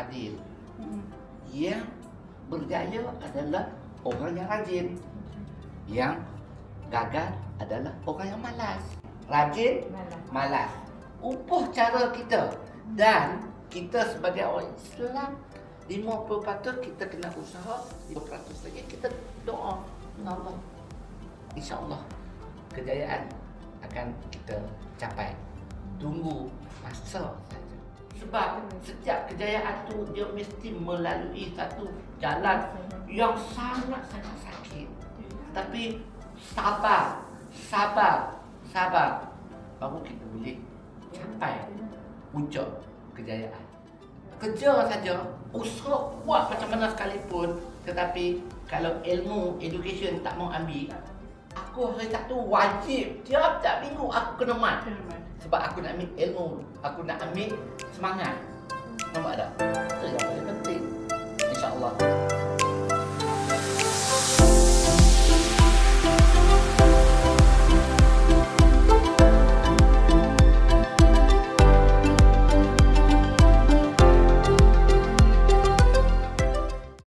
adil. Yang berjaya adalah orang yang rajin. Yang gagal adalah orang yang malas. Rajin, malas. Ubah cara kita. Dan kita sebagai orang Islam, 50% kita kena usaha, 50% lagi kita doa dengan Allah. InsyaAllah kejayaan akan kita capai. Tunggu masa saja. Sebab setiap kejayaan tu dia mesti melalui satu jalan yang sangat-sangat sakit. Tapi sabar, baru kita boleh capai puncak kejayaan. Kerja saja, usaha buat macam mana sekalipun, tetapi kalau ilmu, education tak mau ambil, aku hari Sabtu wajib tiap-tiap minggu aku kena mat. Sebab aku nak ambil ilmu, aku nak ambil semangat. Nampak tak? Itu yang paling penting. InsyaAllah.